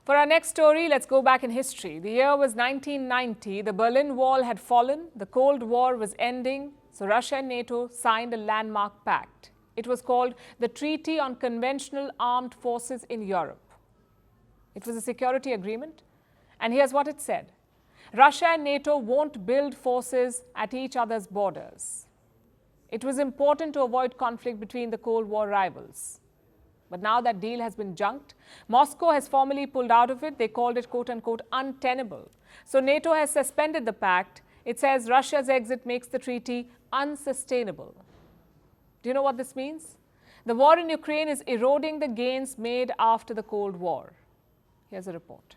For our next story, let's go back in history. The year was 1990. The Berlin Wall had fallen. The Cold War was ending. So Russia and NATO signed a landmark pact. It was called the Treaty on Conventional Armed Forces in Europe. It was a security agreement. And here's what it said. Russia and NATO won't build forces at each other's borders. It was important to avoid conflict between the Cold War rivals. But now that deal has been junked. Moscow has formally pulled out of it. They called it, quote-unquote, untenable. So NATO has suspended the pact. It says Russia's exit makes the treaty unsustainable. Do you know what this means? The war in Ukraine is eroding the gains made after the Cold War. Here's a report.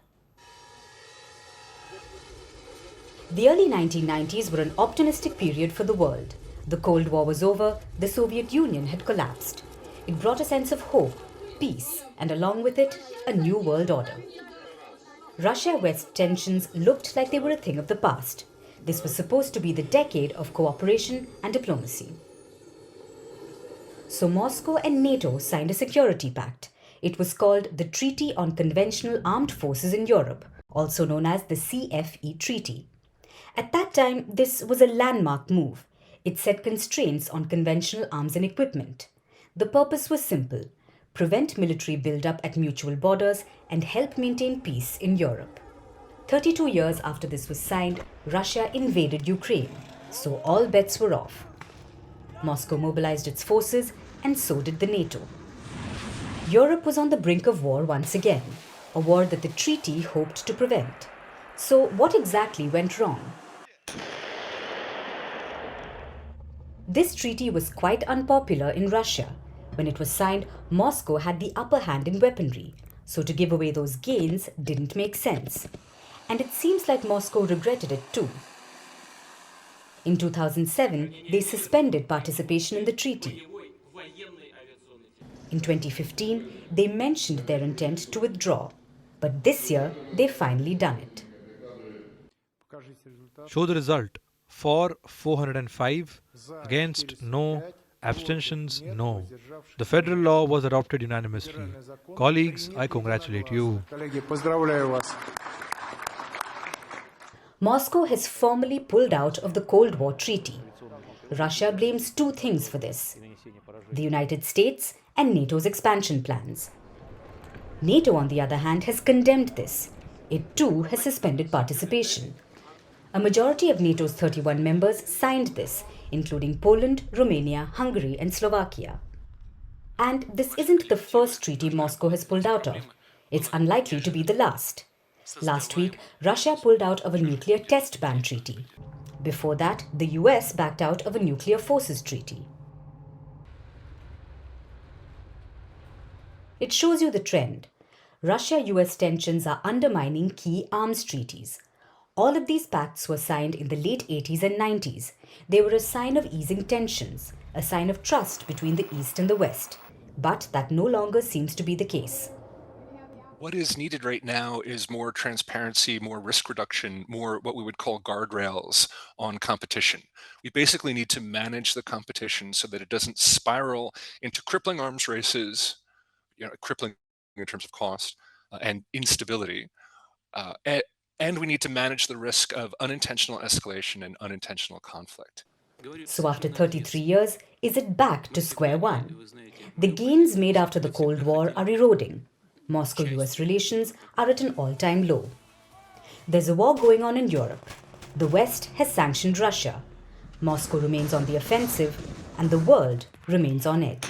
The early 1990s were an optimistic period for the world. The Cold War was over. The Soviet Union had collapsed. It brought a sense of hope, peace, and along with it, a new world order. Russia-West tensions looked like they were a thing of the past. This was supposed to be the decade of cooperation and diplomacy. So Moscow and NATO signed a security pact. It was called the Treaty on Conventional Armed Forces in Europe, also known as the CFE Treaty. At that time, this was a landmark move. It set constraints on conventional arms and equipment. The purpose was simple: prevent military build-up at mutual borders and help maintain peace in Europe. 32 years after this was signed, Russia invaded Ukraine, so all bets were off. Moscow mobilized its forces, and so did the NATO. Europe was on the brink of war once again, a war that the treaty hoped to prevent. So what exactly went wrong? This treaty was quite unpopular in Russia. When it was signed, Moscow had the upper hand in weaponry, so to give away those gains didn't make sense. And it seems like Moscow regretted it too. In 2007, they suspended participation in the treaty. In 2015, they mentioned their intent to withdraw. But this year, they've finally done it. Show the result. For 405, against no, abstentions no. The federal law was adopted unanimously. Colleagues, I congratulate you. Moscow has formally pulled out of the Cold War treaty. Russia blames two things for this: the United States and NATO's expansion plans. NATO, on the other hand, has condemned this. It too has suspended participation. A majority of NATO's 31 members signed this, including Poland, Romania, Hungary, and Slovakia. And this isn't the first treaty Moscow has pulled out of. It's unlikely to be the last. Last week, Russia pulled out of a nuclear test ban treaty. Before that, the US backed out of a nuclear forces treaty. It shows you the trend. Russia-US tensions are undermining key arms treaties. All of these pacts were signed in the late 80s and 90s. They were a sign of easing tensions, a sign of trust between the East and the West. But that no longer seems to be the case. What is needed right now is more transparency, more risk reduction, more what we would call guardrails on competition. We basically need to manage the competition so that it doesn't spiral into crippling arms races, crippling in terms of cost and instability. And we need to manage the risk of unintentional escalation and unintentional conflict. So after 33 years, is it back to square one? The gains made after the Cold War are eroding. Moscow-US relations are at an all-time low. There's a war going on in Europe. The West has sanctioned Russia. Moscow remains on the offensive, and the world remains on edge.